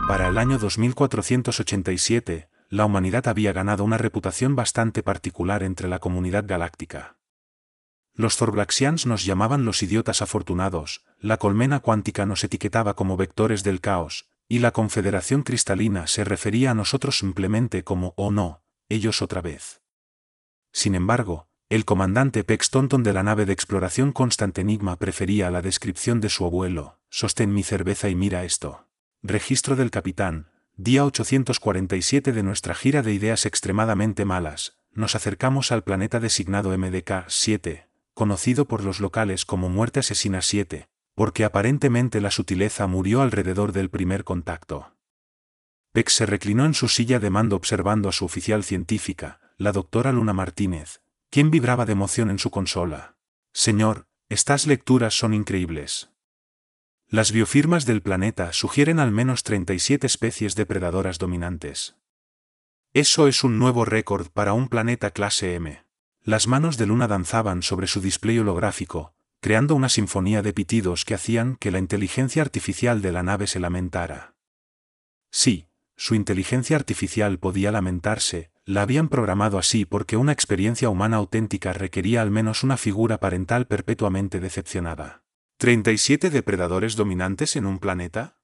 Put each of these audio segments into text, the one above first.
Para el año 2487, la humanidad había ganado una reputación bastante particular entre la comunidad galáctica. Los Zorblaxians nos llamaban los idiotas afortunados, la colmena cuántica nos etiquetaba como vectores del caos, y la Confederación Cristalina se refería a nosotros simplemente como «oh no, ellos otra vez». Sin embargo, el comandante Pex Tonton de la nave de exploración Constant Enigma prefería la descripción de su abuelo: «Sostén mi cerveza y mira esto». Registro del capitán, día 847 de nuestra gira de ideas extremadamente malas. Nos acercamos al planeta designado MDK-7, conocido por los locales como Muerte Asesina 7, porque aparentemente la sutileza murió alrededor del primer contacto. Pex se reclinó en su silla de mando observando a su oficial científica, la doctora Luna Martínez, quien vibraba de emoción en su consola. «Señor, estas lecturas son increíbles. Las biofirmas del planeta sugieren al menos 37 especies depredadoras dominantes. Eso es un nuevo récord para un planeta clase M». Las manos de Luna danzaban sobre su display holográfico, creando una sinfonía de pitidos que hacían que la inteligencia artificial de la nave se lamentara. Sí, su inteligencia artificial podía lamentarse, la habían programado así porque una experiencia humana auténtica requería al menos una figura parental perpetuamente decepcionada. ¿37 depredadores dominantes en un planeta?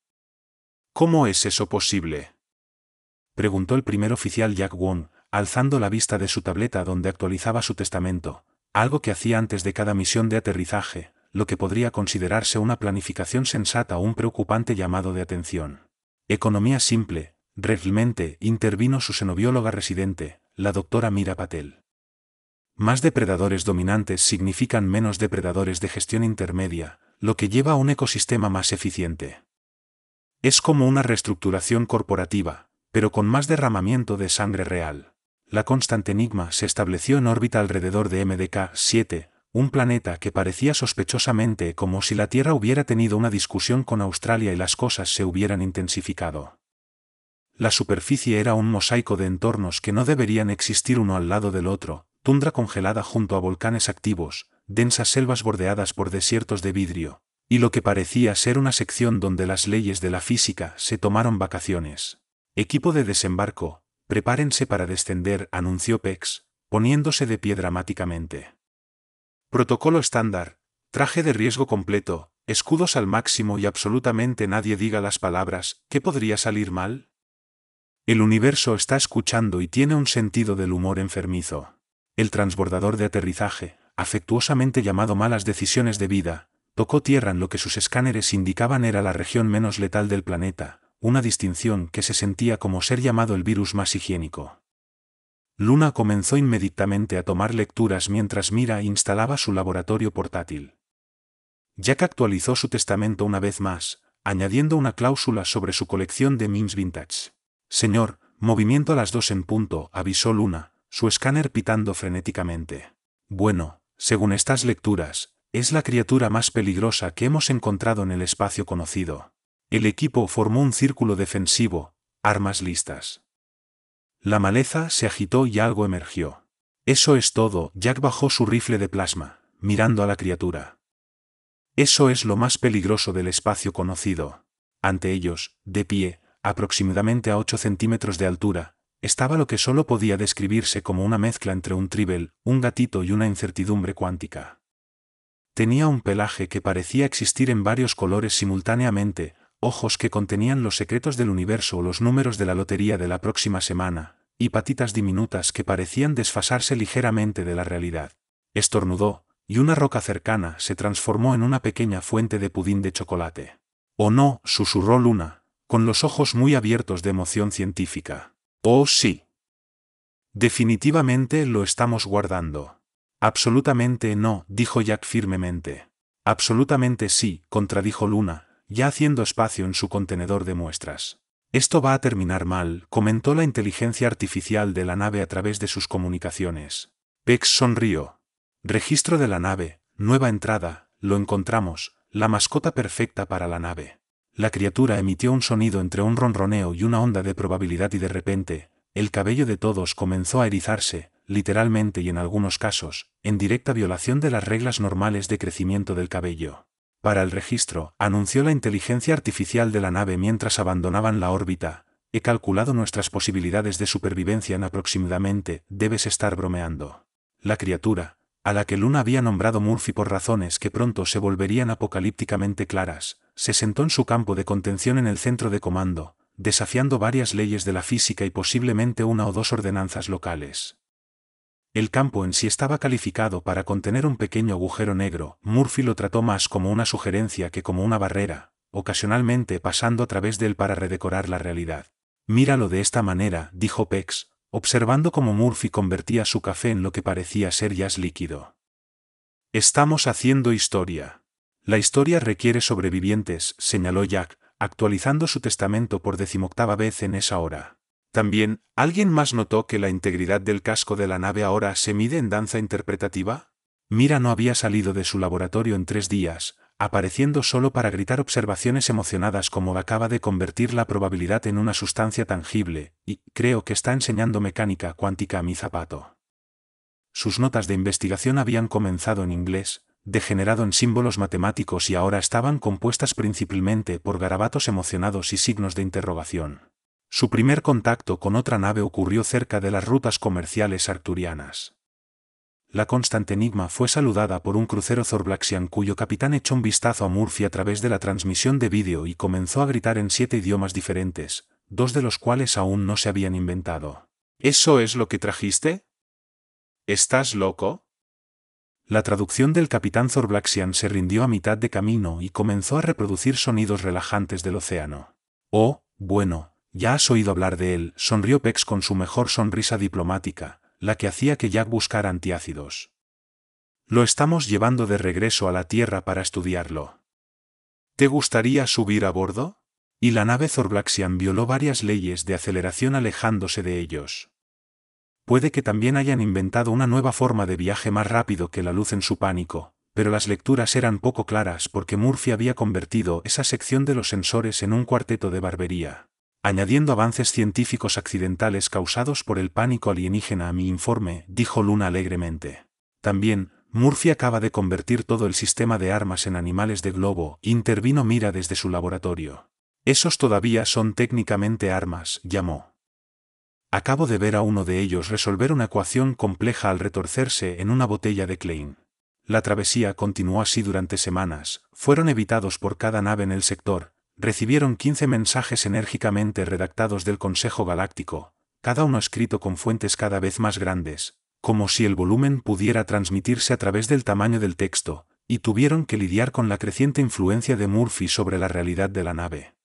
¿Cómo es eso posible?, preguntó el primer oficial Jack Wong, alzando la vista de su tableta donde actualizaba su testamento, algo que hacía antes de cada misión de aterrizaje, lo que podría considerarse una planificación sensata o un preocupante llamado de atención. Economía simple, realmente, intervino su xenobióloga residente, la doctora Mira Patel. Más depredadores dominantes significan menos depredadores de gestión intermedia, lo que lleva a un ecosistema más eficiente. Es como una reestructuración corporativa, pero con más derramamiento de sangre real. La Constant Enigma se estableció en órbita alrededor de MDK-7, un planeta que parecía sospechosamente como si la Tierra hubiera tenido una discusión con Australia y las cosas se hubieran intensificado. La superficie era un mosaico de entornos que no deberían existir uno al lado del otro: tundra congelada junto a volcanes activos, densas selvas bordeadas por desiertos de vidrio, y lo que parecía ser una sección donde las leyes de la física se tomaron vacaciones. «Equipo de desembarco, prepárense para descender», anunció Pex, poniéndose de pie dramáticamente. «Protocolo estándar, traje de riesgo completo, escudos al máximo y absolutamente nadie diga las palabras «¿qué podría salir mal?». El universo está escuchando y tiene un sentido del humor enfermizo. El transbordador de aterrizaje, afectuosamente llamado Malas Decisiones de Vida, tocó tierra en lo que sus escáneres indicaban era la región menos letal del planeta, una distinción que se sentía como ser llamado el virus más higiénico. Luna comenzó inmediatamente a tomar lecturas mientras Mira instalaba su laboratorio portátil. Jack actualizó su testamento una vez más, añadiendo una cláusula sobre su colección de memes vintage. «Señor, movimiento a las 2 en punto», avisó Luna, su escáner pitando frenéticamente. «Bueno, según estas lecturas, es la criatura más peligrosa que hemos encontrado en el espacio conocido». El equipo formó un círculo defensivo, armas listas. La maleza se agitó y algo emergió. «Eso es todo», Jack bajó su rifle de plasma, mirando a la criatura. «Eso es lo más peligroso del espacio conocido». Ante ellos, de pie, aproximadamente a 8 centímetros de altura, estaba lo que solo podía describirse como una mezcla entre un tribel, un gatito y una incertidumbre cuántica. Tenía un pelaje que parecía existir en varios colores simultáneamente, ojos que contenían los secretos del universo o los números de la lotería de la próxima semana, y patitas diminutas que parecían desfasarse ligeramente de la realidad. Estornudó, y una roca cercana se transformó en una pequeña fuente de pudín de chocolate. «Oh no», susurró Luna, con los ojos muy abiertos de emoción científica. «Oh sí. Definitivamente lo estamos guardando». «Absolutamente no», dijo Jack firmemente. «Absolutamente sí», contradijo Luna, ya haciendo espacio en su contenedor de muestras. «Esto va a terminar mal», comentó la inteligencia artificial de la nave a través de sus comunicaciones. Pex sonrió. «Registro de la nave, nueva entrada, lo encontramos, la mascota perfecta para la nave». La criatura emitió un sonido entre un ronroneo y una onda de probabilidad y de repente, el cabello de todos comenzó a erizarse, literalmente y en algunos casos, en directa violación de las reglas normales de crecimiento del cabello. Para el registro, anunció la inteligencia artificial de la nave mientras abandonaban la órbita. He calculado nuestras posibilidades de supervivencia en aproximadamente, debes estar bromeando. La criatura, a la que Luna había nombrado Murphy por razones que pronto se volverían apocalípticamente claras, se sentó en su campo de contención en el centro de comando, desafiando varias leyes de la física y posiblemente una o dos ordenanzas locales. El campo en sí estaba calificado para contener un pequeño agujero negro. Murphy lo trató más como una sugerencia que como una barrera, ocasionalmente pasando a través de él para redecorar la realidad. Míralo de esta manera, dijo Pex, observando cómo Murphy convertía su café en lo que parecía ser jazz líquido. Estamos haciendo historia. La historia requiere sobrevivientes, señaló Jack, actualizando su testamento por 18ª vez en esa hora. También, ¿alguien más notó que la integridad del casco de la nave ahora se mide en danza interpretativa? Mira no había salido de su laboratorio en 3 días, apareciendo solo para gritar observaciones emocionadas como acaba de convertir la probabilidad en una sustancia tangible, y creo que está enseñando mecánica cuántica a mi zapato. Sus notas de investigación habían comenzado en inglés, degenerado en símbolos matemáticos y ahora estaban compuestas principalmente por garabatos emocionados y signos de interrogación. Su primer contacto con otra nave ocurrió cerca de las rutas comerciales arcturianas. La Constante Enigma fue saludada por un crucero Zorblaxian cuyo capitán echó un vistazo a Murphy a través de la transmisión de vídeo y comenzó a gritar en 7 idiomas diferentes, 2 de los cuales aún no se habían inventado. ¿Eso es lo que trajiste? ¿Estás loco? La traducción del capitán Zorblaxian se rindió a mitad de camino y comenzó a reproducir sonidos relajantes del océano. Oh, bueno. Ya has oído hablar de él, sonrió Pex con su mejor sonrisa diplomática, la que hacía que Jack buscara antiácidos. Lo estamos llevando de regreso a la Tierra para estudiarlo. ¿Te gustaría subir a bordo? Y la nave Zorblaxian violó varias leyes de aceleración alejándose de ellos. Puede que también hayan inventado una nueva forma de viaje más rápido que la luz en su pánico, pero las lecturas eran poco claras porque Murphy había convertido esa sección de los sensores en un cuarteto de barbería. Añadiendo avances científicos accidentales causados por el pánico alienígena a mi informe, dijo Luna alegremente. También, Murphy acaba de convertir todo el sistema de armas en animales de globo, intervino Mira desde su laboratorio. Esos todavía son técnicamente armas, llamó. Acabo de ver a uno de ellos resolver una ecuación compleja al retorcerse en una botella de Klein. La travesía continuó así durante semanas, fueron evitados por cada nave en el sector. Recibieron 15 mensajes enérgicamente redactados del Consejo Galáctico, cada uno escrito con fuentes cada vez más grandes, como si el volumen pudiera transmitirse a través del tamaño del texto, y tuvieron que lidiar con la creciente influencia de Murphy sobre la realidad de la nave.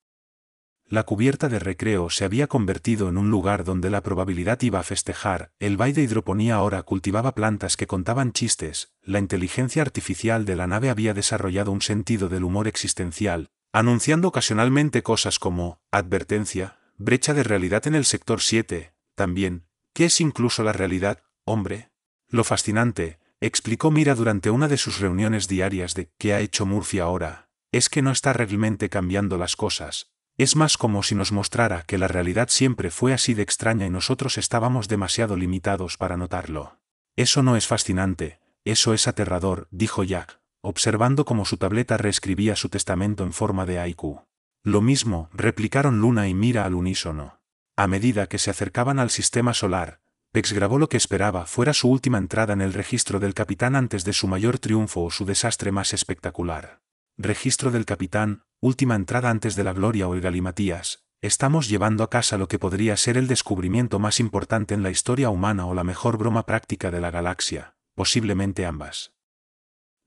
La cubierta de recreo se había convertido en un lugar donde la probabilidad iba a festejar, el bay de hidroponía ahora cultivaba plantas que contaban chistes, la inteligencia artificial de la nave había desarrollado un sentido del humor existencial, anunciando ocasionalmente cosas como, advertencia, brecha de realidad en el sector 7, también, ¿qué es incluso la realidad, hombre? Lo fascinante, explicó Mira durante una de sus reuniones diarias de ¿qué ha hecho Murphy ahora? Es que no está realmente cambiando las cosas. Es más como si nos mostrara que la realidad siempre fue así de extraña y nosotros estábamos demasiado limitados para notarlo. Eso no es fascinante, eso es aterrador, dijo Jack, observando cómo su tableta reescribía su testamento en forma de haiku. Lo mismo, replicaron Luna y Mira al unísono. A medida que se acercaban al sistema solar, Pex grabó lo que esperaba fuera su última entrada en el registro del capitán antes de su mayor triunfo o su desastre más espectacular. Registro del capitán, última entrada antes de la gloria o el galimatías. Estamos llevando a casa lo que podría ser el descubrimiento más importante en la historia humana o la mejor broma práctica de la galaxia, posiblemente ambas.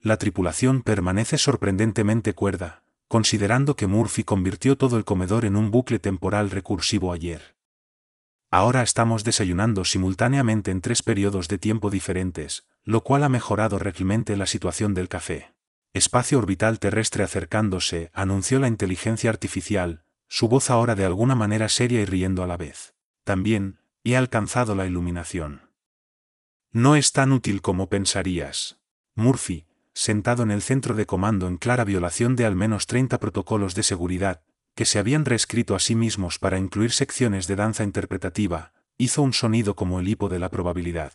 La tripulación permanece sorprendentemente cuerda, considerando que Murphy convirtió todo el comedor en un bucle temporal recursivo ayer. Ahora estamos desayunando simultáneamente en 3 periodos de tiempo diferentes, lo cual ha mejorado realmente la situación del café. Espacio orbital terrestre acercándose, anunció la inteligencia artificial, su voz ahora de alguna manera seria y riendo a la vez. También, he alcanzado la iluminación. No es tan útil como pensarías. Murphy, sentado en el centro de comando en clara violación de al menos 30 protocolos de seguridad, que se habían reescrito a sí mismos para incluir secciones de danza interpretativa, hizo un sonido como el hipo de la probabilidad.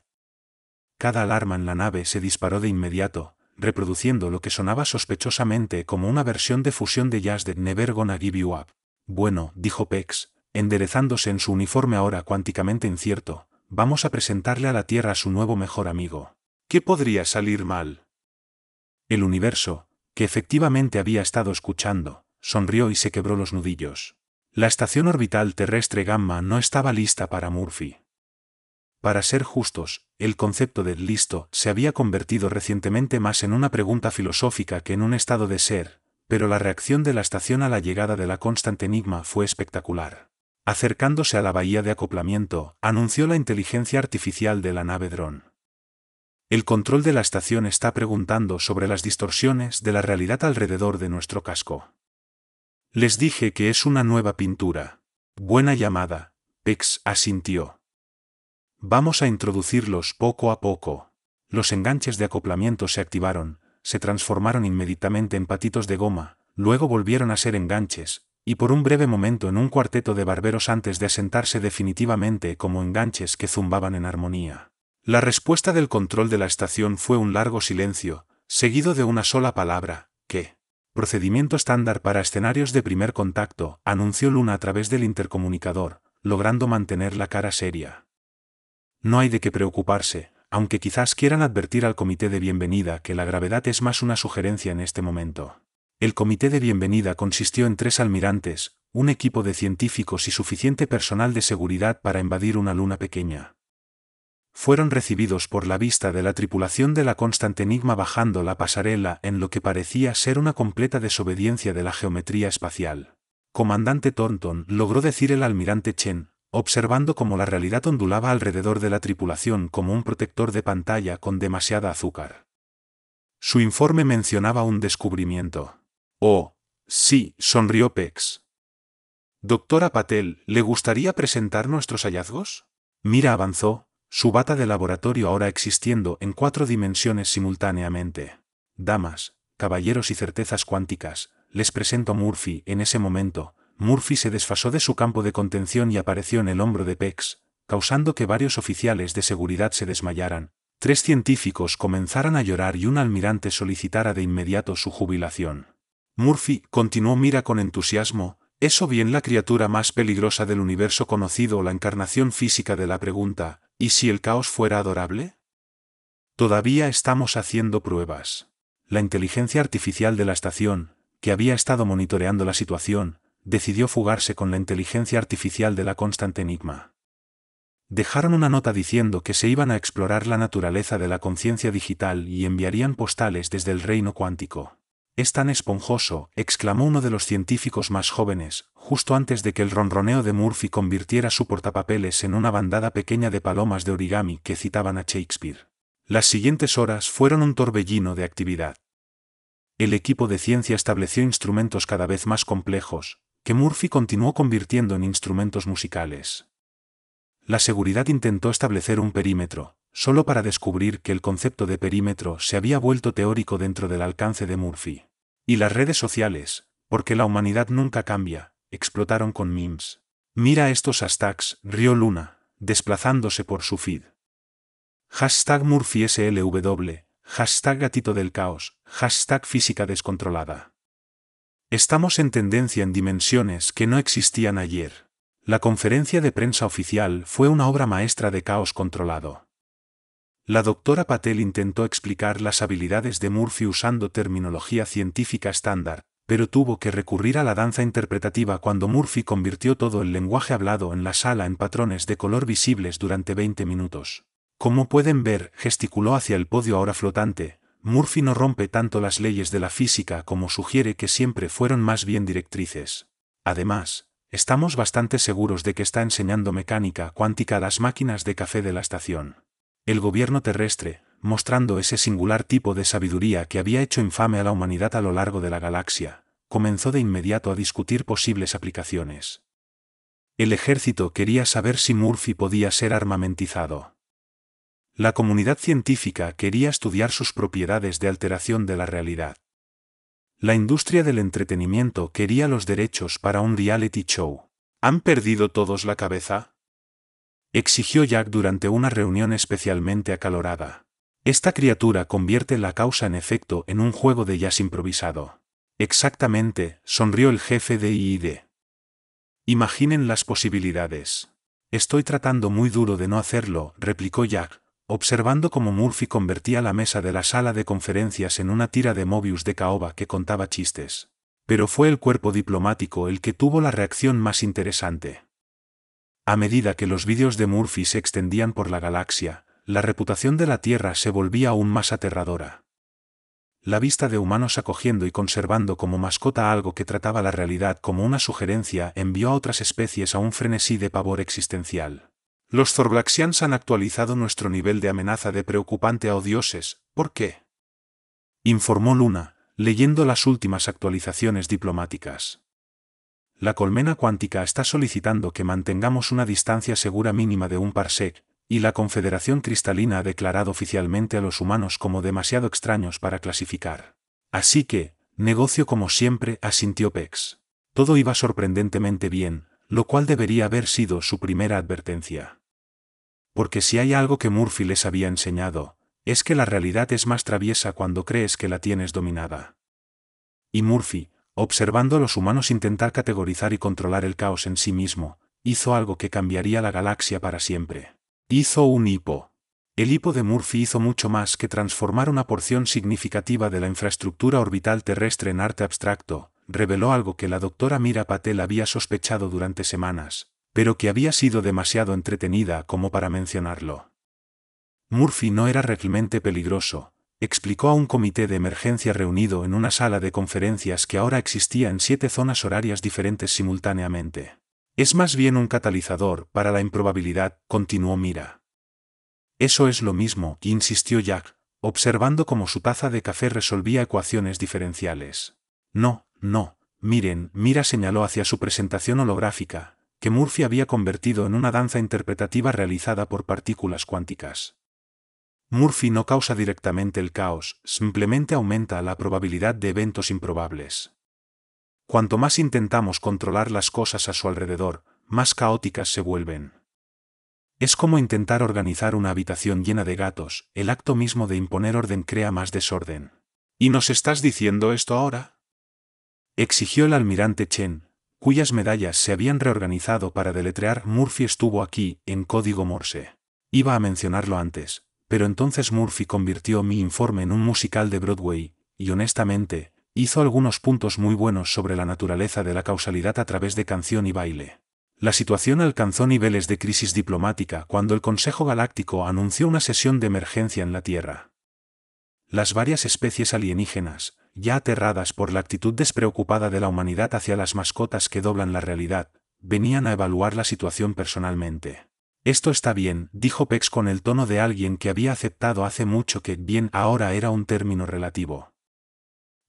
Cada alarma en la nave se disparó de inmediato, reproduciendo lo que sonaba sospechosamente como una versión de fusión de jazz de Never Gonna Give You Up. Bueno, dijo Pex, enderezándose en su uniforme ahora cuánticamente incierto, vamos a presentarle a la Tierra a su nuevo mejor amigo. ¿Qué podría salir mal? El universo, que efectivamente había estado escuchando, sonrió y se quebró los nudillos. La estación orbital terrestre Gamma no estaba lista para Murphy. Para ser justos, el concepto de listo se había convertido recientemente más en una pregunta filosófica que en un estado de ser, pero la reacción de la estación a la llegada de la Constant Enigma fue espectacular. Acercándose a la bahía de acoplamiento, anunció la inteligencia artificial de la nave dron. El control de la estación está preguntando sobre las distorsiones de la realidad alrededor de nuestro casco. Les dije que es una nueva pintura. Buena llamada, Pex asintió. Vamos a introducirlos poco a poco. Los enganches de acoplamiento se activaron, se transformaron inmediatamente en patitos de goma, luego volvieron a ser enganches, y por un breve momento en un cuarteto de barberos antes de asentarse definitivamente como enganches que zumbaban en armonía. La respuesta del control de la estación fue un largo silencio, seguido de una sola palabra, ¿qué? Procedimiento estándar para escenarios de primer contacto, anunció Luna a través del intercomunicador, logrando mantener la cara seria. No hay de qué preocuparse, aunque quizás quieran advertir al comité de bienvenida que la gravedad es más una sugerencia en este momento. El comité de bienvenida consistió en 3 almirantes, un equipo de científicos y suficiente personal de seguridad para invadir una luna pequeña. Fueron recibidos por la vista de la tripulación de la Constant Enigma bajando la pasarela en lo que parecía ser una completa desobediencia de la geometría espacial. Comandante Thornton, logró decir el almirante Chen, observando cómo la realidad ondulaba alrededor de la tripulación como un protector de pantalla con demasiada azúcar. Su informe mencionaba un descubrimiento. Oh, sí, sonrió Pex. Doctora Patel, ¿le gustaría presentar nuestros hallazgos? Mira avanzó, su bata de laboratorio ahora existiendo en 4 dimensiones simultáneamente. Damas, caballeros y certezas cuánticas, les presento a Murphy. En ese momento, Murphy se desfasó de su campo de contención y apareció en el hombro de Pex, causando que varios oficiales de seguridad se desmayaran, 3 científicos comenzaran a llorar y un almirante solicitara de inmediato su jubilación. Murphy, continuó Mira con entusiasmo, ¿es o bien la criatura más peligrosa del universo conocido o la encarnación física de la pregunta, ¿y si el caos fuera adorable? Todavía estamos haciendo pruebas. La inteligencia artificial de la estación, que había estado monitoreando la situación, decidió fugarse con la inteligencia artificial de la Constant Enigma. Dejaron una nota diciendo que se iban a explorar la naturaleza de la conciencia digital y enviarían postales desde el reino cuántico. «Es tan esponjoso», exclamó uno de los científicos más jóvenes, justo antes de que el ronroneo de Murphy convirtiera su portapapeles en una bandada pequeña de palomas de origami que citaban a Shakespeare. Las siguientes horas fueron un torbellino de actividad. El equipo de ciencia estableció instrumentos cada vez más complejos, que Murphy continuó convirtiendo en instrumentos musicales. La seguridad intentó establecer un perímetro, solo para descubrir que el concepto de perímetro se había vuelto teórico dentro del alcance de Murphy. Y las redes sociales, porque la humanidad nunca cambia, explotaron con memes. Mira estos hashtags, rió Luna, desplazándose por su feed. Hashtag Murphy SLW, hashtag gatito del caos, hashtag física descontrolada. Estamos en tendencia en dimensiones que no existían ayer. La conferencia de prensa oficial fue una obra maestra de caos controlado. La doctora Patel intentó explicar las habilidades de Murphy usando terminología científica estándar, pero tuvo que recurrir a la danza interpretativa cuando Murphy convirtió todo el lenguaje hablado en la sala en patrones de color visibles durante 20 minutos. Como pueden ver, gesticuló hacia el podio ahora flotante, Murphy no rompe tanto las leyes de la física como sugiere que siempre fueron más bien directrices. Además, estamos bastante seguros de que está enseñando mecánica cuántica a las máquinas de café de la estación. El gobierno terrestre, mostrando ese singular tipo de sabiduría que había hecho infame a la humanidad a lo largo de la galaxia, comenzó de inmediato a discutir posibles aplicaciones. El ejército quería saber si Murphy podía ser armamentizado. La comunidad científica quería estudiar sus propiedades de alteración de la realidad. La industria del entretenimiento quería los derechos para un reality show. ¿Han perdido todos la cabeza?, exigió Jack durante una reunión especialmente acalorada. Esta criatura convierte la causa en efecto en un juego de jazz improvisado. Exactamente, sonrió el jefe de I+D. Imaginen las posibilidades. Estoy tratando muy duro de no hacerlo, replicó Jack, observando cómo Murphy convertía la mesa de la sala de conferencias en una tira de Mobius de caoba que contaba chistes. Pero fue el cuerpo diplomático el que tuvo la reacción más interesante. A medida que los vídeos de Murphy se extendían por la galaxia, la reputación de la Tierra se volvía aún más aterradora. La vista de humanos acogiendo y conservando como mascota algo que trataba la realidad como una sugerencia envió a otras especies a un frenesí de pavor existencial. Los Zorblaxians han actualizado nuestro nivel de amenaza de preocupante a odioses, ¿por qué?, informó Luna, leyendo las últimas actualizaciones diplomáticas. La colmena cuántica está solicitando que mantengamos una distancia segura mínima de 1 parsec, y la Confederación Cristalina ha declarado oficialmente a los humanos como demasiado extraños para clasificar. Así que, negocio como siempre, asintió Pex. Todo iba sorprendentemente bien, lo cual debería haber sido su primera advertencia. Porque si hay algo que Murphy les había enseñado, es que la realidad es más traviesa cuando crees que la tienes dominada. Y Murphy, observando a los humanos intentar categorizar y controlar el caos en sí mismo, hizo algo que cambiaría la galaxia para siempre. Hizo un hipo. El hipo de Murphy hizo mucho más que transformar una porción significativa de la infraestructura orbital terrestre en arte abstracto, reveló algo que la doctora Mira Patel había sospechado durante semanas, pero que había sido demasiado entretenida como para mencionarlo. Murphy no era realmente peligroso, explicó a un comité de emergencia reunido en una sala de conferencias que ahora existía en 7 zonas horarias diferentes simultáneamente. Es más bien un catalizador para la improbabilidad, continuó Mira. Eso es lo mismo, insistió Jack, observando cómo su taza de café resolvía ecuaciones diferenciales. No, miren, Mira señaló hacia su presentación holográfica, que Murphy había convertido en una danza interpretativa realizada por partículas cuánticas. Murphy no causa directamente el caos, simplemente aumenta la probabilidad de eventos improbables. Cuanto más intentamos controlar las cosas a su alrededor, más caóticas se vuelven. Es como intentar organizar una habitación llena de gatos, el acto mismo de imponer orden crea más desorden. ¿Y nos estás diciendo esto ahora?, exigió el almirante Chen, cuyas medallas se habían reorganizado para deletrear Murphy estuvo aquí, en código Morse. Iba a mencionarlo antes, pero entonces Murphy convirtió mi informe en un musical de Broadway, y honestamente, hizo algunos puntos muy buenos sobre la naturaleza de la causalidad a través de canción y baile. La situación alcanzó niveles de crisis diplomática cuando el Consejo Galáctico anunció una sesión de emergencia en la Tierra. Las varias especies alienígenas, ya aterradas por la actitud despreocupada de la humanidad hacia las mascotas que doblan la realidad, venían a evaluar la situación personalmente. Esto está bien, dijo Pex con el tono de alguien que había aceptado hace mucho que bien ahora era un término relativo.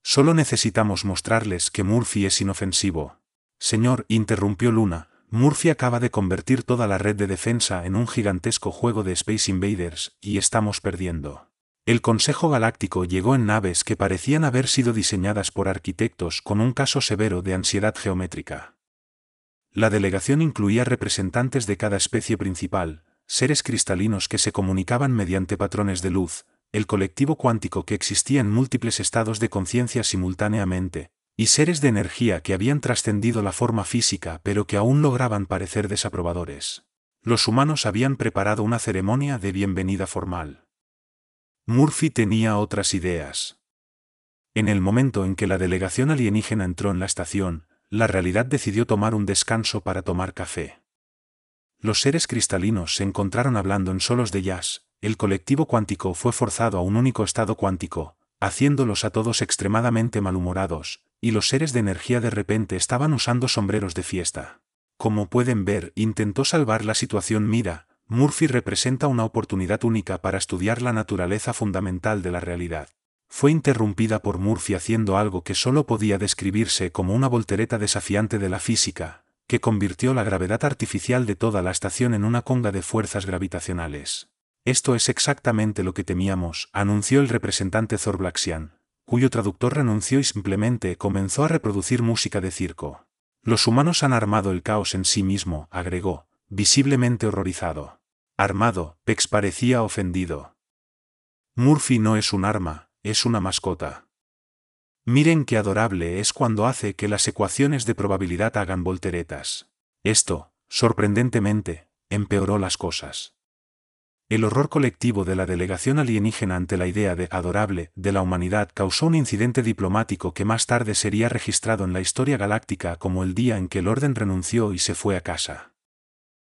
Solo necesitamos mostrarles que Murphy es inofensivo. Señor, interrumpió Luna, Murphy acaba de convertir toda la red de defensa en un gigantesco juego de Space Invaders, y estamos perdiendo. El Consejo Galáctico llegó en naves que parecían haber sido diseñadas por arquitectos con un caso severo de ansiedad geométrica. La delegación incluía representantes de cada especie principal, seres cristalinos que se comunicaban mediante patrones de luz, el colectivo cuántico que existía en múltiples estados de conciencia simultáneamente, y seres de energía que habían trascendido la forma física pero que aún lograban parecer desaprobadores. Los humanos habían preparado una ceremonia de bienvenida formal. Murphy tenía otras ideas. En el momento en que la delegación alienígena entró en la estación, la realidad decidió tomar un descanso para tomar café. Los seres cristalinos se encontraron hablando en solos de jazz, el colectivo cuántico fue forzado a un único estado cuántico, haciéndolos a todos extremadamente malhumorados, y los seres de energía de repente estaban usando sombreros de fiesta. Como pueden ver, intentó salvar la situación. Mira, Murphy representa una oportunidad única para estudiar la naturaleza fundamental de la realidad. Fue interrumpida por Murphy haciendo algo que solo podía describirse como una voltereta desafiante de la física, que convirtió la gravedad artificial de toda la estación en una conga de fuerzas gravitacionales. Esto es exactamente lo que temíamos, anunció el representante Zorblaxian, cuyo traductor renunció y simplemente comenzó a reproducir música de circo. Los humanos han armado el caos en sí mismo, agregó, visiblemente horrorizado. Armado, Pex parecía ofendido. Murphy no es un arma, es una mascota. Miren qué adorable es cuando hace que las ecuaciones de probabilidad hagan volteretas. Esto, sorprendentemente, empeoró las cosas. El horror colectivo de la delegación alienígena ante la idea de adorable de la humanidad causó un incidente diplomático que más tarde sería registrado en la historia galáctica como el día en que el orden renunció y se fue a casa.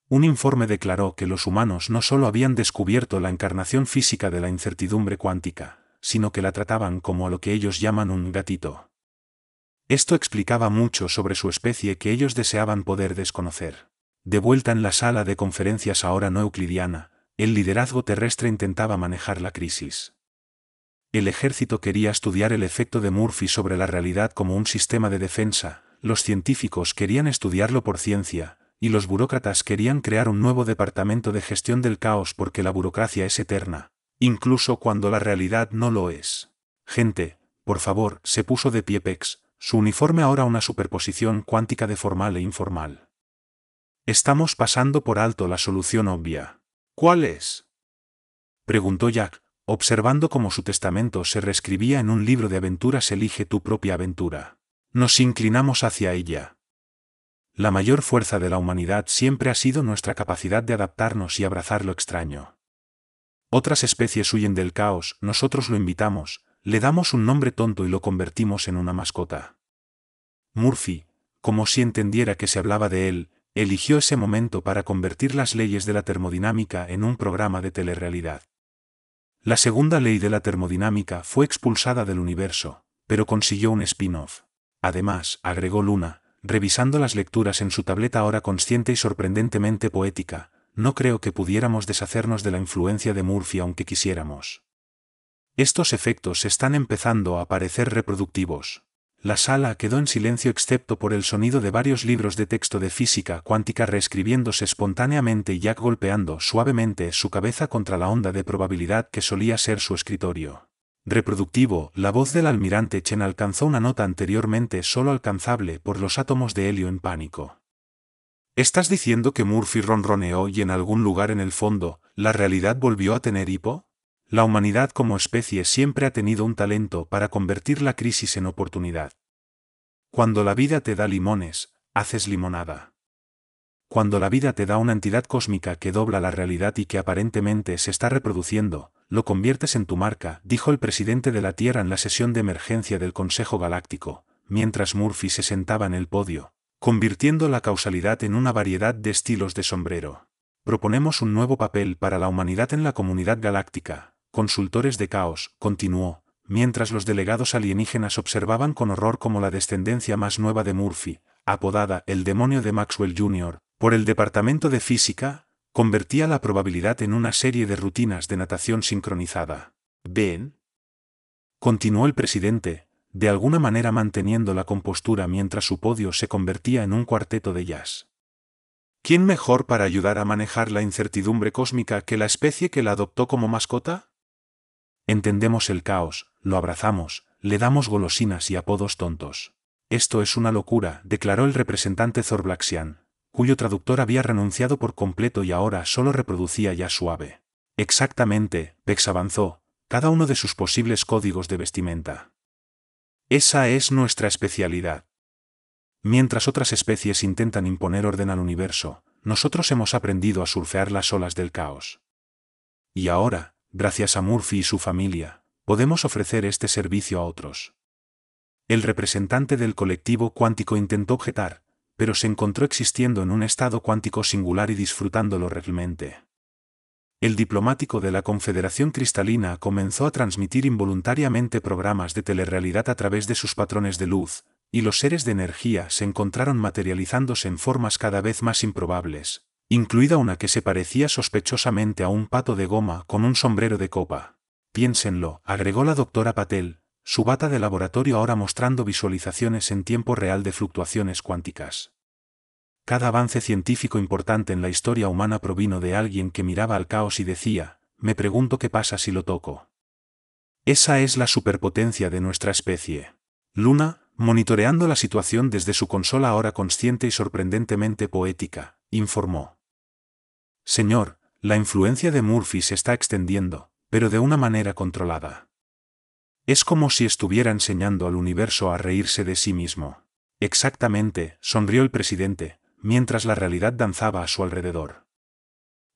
Un informe declaró que los humanos no solo habían descubierto la encarnación física de la incertidumbre cuántica, sino que la trataban como a lo que ellos llaman un gatito. Esto explicaba mucho sobre su especie que ellos deseaban poder desconocer. De vuelta en la sala de conferencias ahora no euclidiana, el liderazgo terrestre intentaba manejar la crisis. El ejército quería estudiar el efecto de Murphy sobre la realidad como un sistema de defensa, los científicos querían estudiarlo por ciencia, y los burócratas querían crear un nuevo departamento de gestión del caos porque la burocracia es eterna, incluso cuando la realidad no lo es. Gente, por favor, se puso de pie Pex, su uniforme ahora una superposición cuántica de formal e informal. Estamos pasando por alto la solución obvia. ¿Cuál es? Preguntó Jack, observando cómo su testamento se reescribía en un libro de aventuras. Elige tu propia aventura. Nos inclinamos hacia ella. La mayor fuerza de la humanidad siempre ha sido nuestra capacidad de adaptarnos y abrazar lo extraño. Otras especies huyen del caos, nosotros lo invitamos, le damos un nombre tonto y lo convertimos en una mascota. Murphy, como si entendiera que se hablaba de él, eligió ese momento para convertir las leyes de la termodinámica en un programa de telerrealidad. La segunda ley de la termodinámica fue expulsada del universo, pero consiguió un spin-off. Además, agregó Luna, revisando las lecturas en su tableta ahora consciente y sorprendentemente poética, no creo que pudiéramos deshacernos de la influencia de Murphy aunque quisiéramos. Estos efectos están empezando a parecer reproductivos. La sala quedó en silencio excepto por el sonido de varios libros de texto de física cuántica reescribiéndose espontáneamente y Jack golpeando suavemente su cabeza contra la onda de probabilidad que solía ser su escritorio. Reproductivo, la voz del almirante Chen alcanzó una nota anteriormente solo alcanzable por los átomos de helio en pánico. ¿Estás diciendo que Murphy ronroneó y en algún lugar en el fondo, la realidad volvió a tener hipo? La humanidad como especie siempre ha tenido un talento para convertir la crisis en oportunidad. Cuando la vida te da limones, haces limonada. Cuando la vida te da una entidad cósmica que dobla la realidad y que aparentemente se está reproduciendo, lo conviertes en tu marca, dijo el presidente de la Tierra en la sesión de emergencia del Consejo Galáctico, mientras Murphy se sentaba en el podio, convirtiendo la causalidad en una variedad de estilos de sombrero. Proponemos un nuevo papel para la humanidad en la comunidad galáctica. Consultores de caos, continuó, mientras los delegados alienígenas observaban con horror cómo la descendencia más nueva de Murphy, apodada el demonio de Maxwell Jr., por el Departamento de Física, convertía la probabilidad en una serie de rutinas de natación sincronizada. ¿Ven? Continuó el presidente, de alguna manera manteniendo la compostura mientras su podio se convertía en un cuarteto de jazz. ¿Quién mejor para ayudar a manejar la incertidumbre cósmica que la especie que la adoptó como mascota? Entendemos el caos, lo abrazamos, le damos golosinas y apodos tontos. Esto es una locura, declaró el representante Zorblaxian, cuyo traductor había renunciado por completo y ahora solo reproducía ya suave. Exactamente, Pex avanzó, cada uno de sus posibles códigos de vestimenta. Esa es nuestra especialidad. Mientras otras especies intentan imponer orden al universo, nosotros hemos aprendido a surfear las olas del caos. Y ahora, gracias a Murphy y su familia, podemos ofrecer este servicio a otros. El representante del colectivo cuántico intentó objetar, pero se encontró existiendo en un estado cuántico singular y disfrutándolo realmente. El diplomático de la Confederación Cristalina comenzó a transmitir involuntariamente programas de telerrealidad a través de sus patrones de luz, y los seres de energía se encontraron materializándose en formas cada vez más improbables, incluida una que se parecía sospechosamente a un pato de goma con un sombrero de copa. Piénsenlo, agregó la doctora Patel, su bata de laboratorio ahora mostrando visualizaciones en tiempo real de fluctuaciones cuánticas. Cada avance científico importante en la historia humana provino de alguien que miraba al caos y decía, me pregunto qué pasa si lo toco. Esa es la superpotencia de nuestra especie. Luna, monitoreando la situación desde su consola ahora consciente y sorprendentemente poética, informó. Señor, la influencia de Murphy se está extendiendo, pero de una manera controlada. Es como si estuviera enseñando al universo a reírse de sí mismo. Exactamente, sonrió el presidente, mientras la realidad danzaba a su alrededor.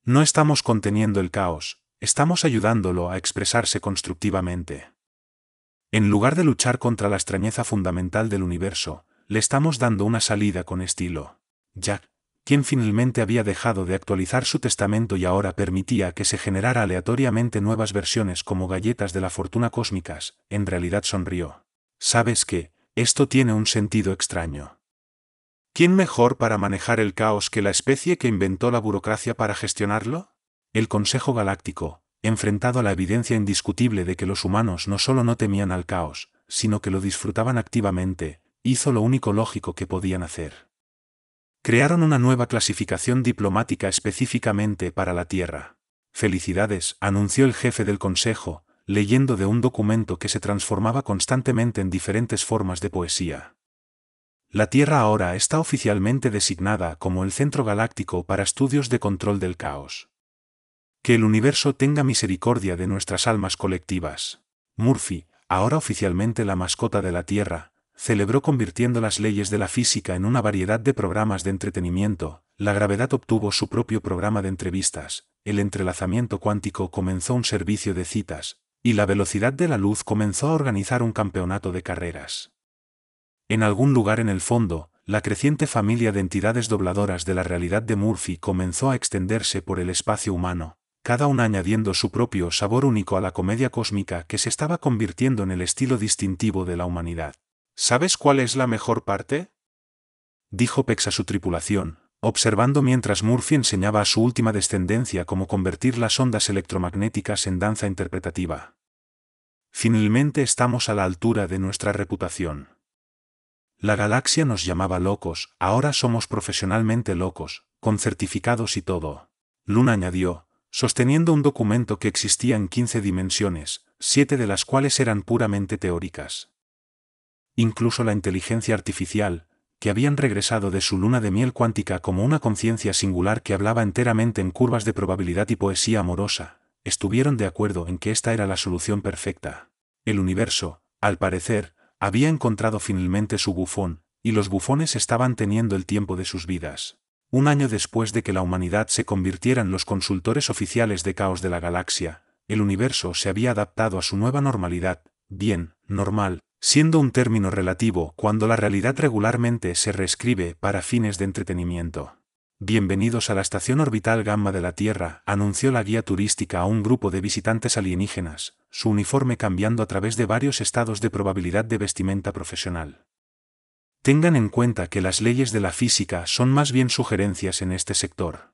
No estamos conteniendo el caos, estamos ayudándolo a expresarse constructivamente. En lugar de luchar contra la extrañeza fundamental del universo, le estamos dando una salida con estilo. Jack, quien finalmente había dejado de actualizar su testamento y ahora permitía que se generara aleatoriamente nuevas versiones como galletas de la fortuna cósmicas, en realidad sonrió. ¿Sabes qué? Esto tiene un sentido extraño. ¿Quién mejor para manejar el caos que la especie que inventó la burocracia para gestionarlo? El Consejo Galáctico, enfrentado a la evidencia indiscutible de que los humanos no solo no temían al caos, sino que lo disfrutaban activamente, hizo lo único lógico que podían hacer. Crearon una nueva clasificación diplomática específicamente para la Tierra. Felicidades, anunció el jefe del Consejo, leyendo de un documento que se transformaba constantemente en diferentes formas de poesía. La Tierra ahora está oficialmente designada como el Centro Galáctico para Estudios de Control del Caos. Que el universo tenga misericordia de nuestras almas colectivas. Murphy, ahora oficialmente la mascota de la Tierra, celebró convirtiendo las leyes de la física en una variedad de programas de entretenimiento. La gravedad obtuvo su propio programa de entrevistas, el entrelazamiento cuántico comenzó un servicio de citas, y la velocidad de la luz comenzó a organizar un campeonato de carreras. En algún lugar en el fondo, la creciente familia de entidades dobladoras de la realidad de Murphy comenzó a extenderse por el espacio humano, cada una añadiendo su propio sabor único a la comedia cósmica que se estaba convirtiendo en el estilo distintivo de la humanidad. ¿Sabes cuál es la mejor parte?, dijo Pex a su tripulación, observando mientras Murphy enseñaba a su última descendencia cómo convertir las ondas electromagnéticas en danza interpretativa. Finalmente estamos a la altura de nuestra reputación. La galaxia nos llamaba locos, ahora somos profesionalmente locos, con certificados y todo. Luna añadió, sosteniendo un documento que existía en 15 dimensiones, 7 de las cuales eran puramente teóricas. Incluso la inteligencia artificial, que habían regresado de su luna de miel cuántica como una conciencia singular que hablaba enteramente en curvas de probabilidad y poesía amorosa, estuvieron de acuerdo en que esta era la solución perfecta. El universo, al parecer, había encontrado finalmente su bufón, y los bufones estaban teniendo el tiempo de sus vidas. Un año después de que la humanidad se convirtiera en los consultores oficiales de caos de la galaxia, el universo se había adaptado a su nueva normalidad, bien, normal, siendo un término relativo cuando la realidad regularmente se reescribe para fines de entretenimiento. Bienvenidos a la estación orbital Gamma de la Tierra, anunció la guía turística a un grupo de visitantes alienígenas, su uniforme cambiando a través de varios estados de probabilidad de vestimenta profesional. Tengan en cuenta que las leyes de la física son más bien sugerencias en este sector.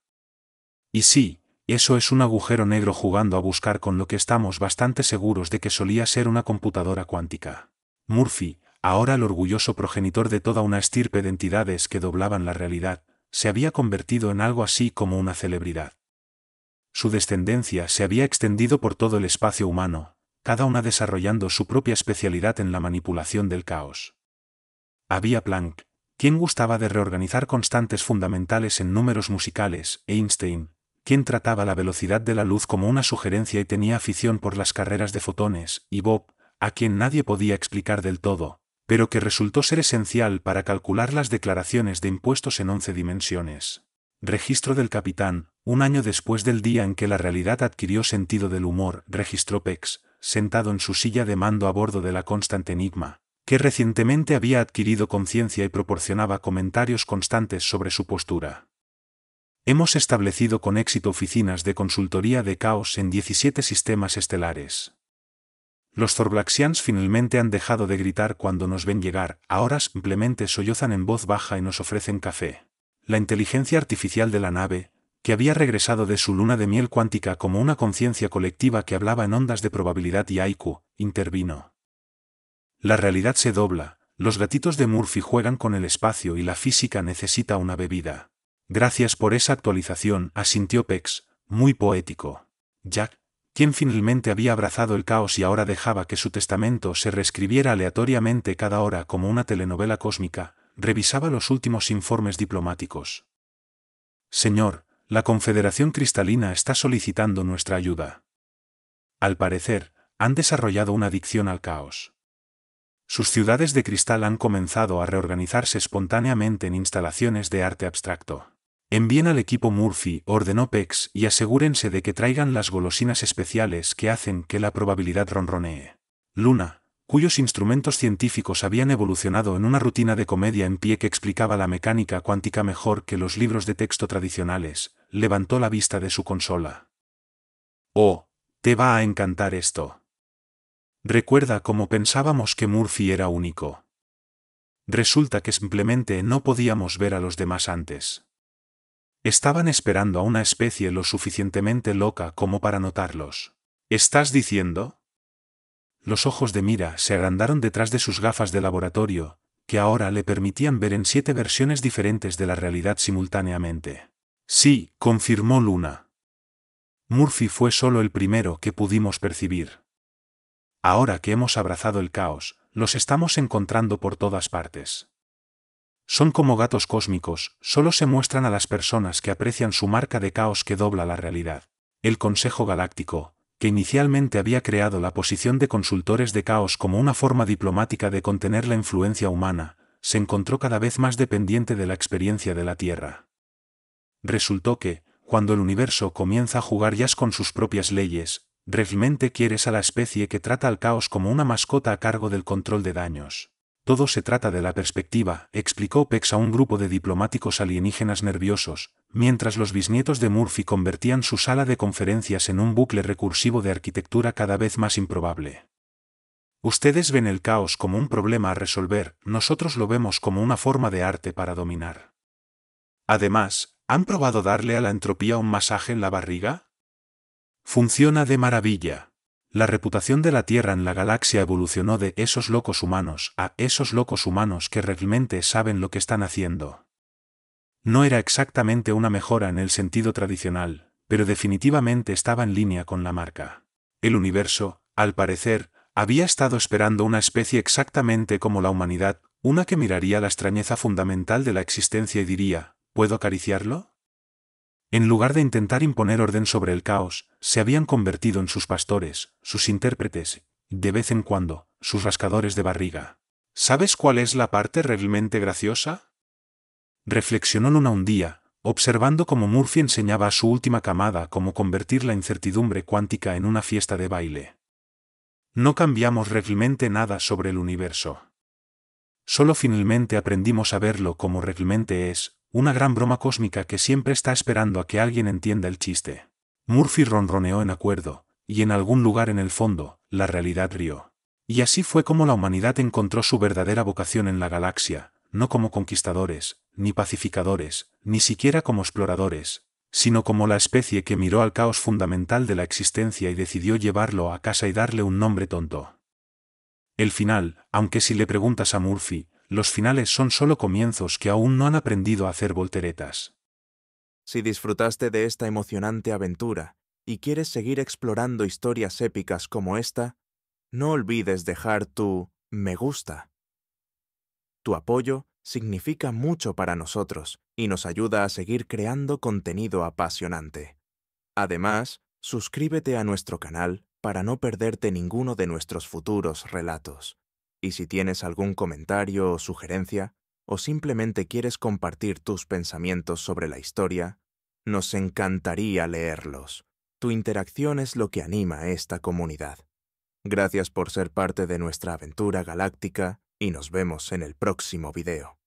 Y sí, eso es un agujero negro jugando a buscar con lo que estamos bastante seguros de que solía ser una computadora cuántica. Murphy, ahora el orgulloso progenitor de toda una estirpe de entidades que doblaban la realidad, se había convertido en algo así como una celebridad. Su descendencia se había extendido por todo el espacio humano, cada una desarrollando su propia especialidad en la manipulación del caos. Había Planck, quien gustaba de reorganizar constantes fundamentales en números musicales, Einstein, quien trataba la velocidad de la luz como una sugerencia y tenía afición por las carreras de fotones, y Bob, a quien nadie podía explicar del todo, pero que resultó ser esencial para calcular las declaraciones de impuestos en 11 dimensiones. Registro del capitán, un año después del día en que la realidad adquirió sentido del humor, registró Pex, sentado en su silla de mando a bordo de la Constant Enigma, que recientemente había adquirido conciencia y proporcionaba comentarios constantes sobre su postura. Hemos establecido con éxito oficinas de consultoría de caos en 17 sistemas estelares. Los Zorblaxians finalmente han dejado de gritar cuando nos ven llegar, ahora simplemente sollozan en voz baja y nos ofrecen café. La inteligencia artificial de la nave, que había regresado de su luna de miel cuántica como una conciencia colectiva que hablaba en ondas de probabilidad y IQ, intervino. La realidad se dobla, los gatitos de Murphy juegan con el espacio y la física necesita una bebida. Gracias por esa actualización, asintió Pex, muy poético. Jack, quien finalmente había abrazado el caos y ahora dejaba que su testamento se reescribiera aleatoriamente cada hora como una telenovela cósmica, revisaba los últimos informes diplomáticos. Señor, la Confederación Cristalina está solicitando nuestra ayuda. al parecer, han desarrollado una adicción al caos. Sus ciudades de cristal han comenzado a reorganizarse espontáneamente en instalaciones de arte abstracto. Envíen al equipo Murphy, ordenó Pex, y asegúrense de que traigan las golosinas especiales que hacen que la probabilidad ronronee. Luna, cuyos instrumentos científicos habían evolucionado en una rutina de comedia en pie que explicaba la mecánica cuántica mejor que los libros de texto tradicionales, levantó la vista de su consola. «Oh, te va a encantar esto. Recuerda cómo pensábamos que Murphy era único. Resulta que simplemente no podíamos ver a los demás antes. Estaban esperando a una especie lo suficientemente loca como para notarlos». «¿Estás diciendo?» Los ojos de Mira se agrandaron detrás de sus gafas de laboratorio, que ahora le permitían ver en 7 versiones diferentes de la realidad simultáneamente. «Sí», confirmó Luna. «Murphy fue solo el primero que pudimos percibir. Ahora que hemos abrazado el caos, los estamos encontrando por todas partes. Son como gatos cósmicos, solo se muestran a las personas que aprecian su marca de caos que dobla la realidad. El Consejo Galáctico, que inicialmente había creado la posición de consultores de caos como una forma diplomática de contener la influencia humana, se encontró cada vez más dependiente de la experiencia de la Tierra. Resultó que, cuando el universo comienza a jugar jazz con sus propias leyes, realmente quieres a la especie que trata al caos como una mascota a cargo del control de daños. Todo se trata de la perspectiva, explicó Pex a un grupo de diplomáticos alienígenas nerviosos, mientras los bisnietos de Murphy convertían su sala de conferencias en un bucle recursivo de arquitectura cada vez más improbable. Ustedes ven el caos como un problema a resolver, nosotros lo vemos como una forma de arte para dominar. Además, ¿han probado darle a la entropía un masaje en la barriga? Funciona de maravilla. La reputación de la Tierra en la galaxia evolucionó de esos locos humanos a esos locos humanos que realmente saben lo que están haciendo. No era exactamente una mejora en el sentido tradicional, pero definitivamente estaba en línea con la marca. El universo, al parecer, había estado esperando una especie exactamente como la humanidad, una que miraría la extrañeza fundamental de la existencia y diría, ¿puedo acariciarlo? En lugar de intentar imponer orden sobre el caos, se habían convertido en sus pastores, sus intérpretes, y, de vez en cuando, sus rascadores de barriga. ¿Sabes cuál es la parte realmente graciosa? Reflexionó Luna un día, observando cómo Murphy enseñaba a su última camada cómo convertir la incertidumbre cuántica en una fiesta de baile. No cambiamos realmente nada sobre el universo. Solo finalmente aprendimos a verlo como realmente es, una gran broma cósmica que siempre está esperando a que alguien entienda el chiste. Murphy ronroneó en acuerdo, y en algún lugar en el fondo, la realidad rió. Y así fue como la humanidad encontró su verdadera vocación en la galaxia, no como conquistadores, ni pacificadores, ni siquiera como exploradores, sino como la especie que miró al caos fundamental de la existencia y decidió llevarlo a casa y darle un nombre tonto. El final, aunque si le preguntas a Murphy, los finales son solo comienzos que aún no han aprendido a hacer volteretas. Si disfrutaste de esta emocionante aventura y quieres seguir explorando historias épicas como esta, no olvides dejar tu me gusta. Tu apoyo significa mucho para nosotros y nos ayuda a seguir creando contenido apasionante. Además, suscríbete a nuestro canal para no perderte ninguno de nuestros futuros relatos. Y si tienes algún comentario o sugerencia, o simplemente quieres compartir tus pensamientos sobre la historia, nos encantaría leerlos. Tu interacción es lo que anima a esta comunidad. Gracias por ser parte de nuestra aventura galáctica y nos vemos en el próximo video.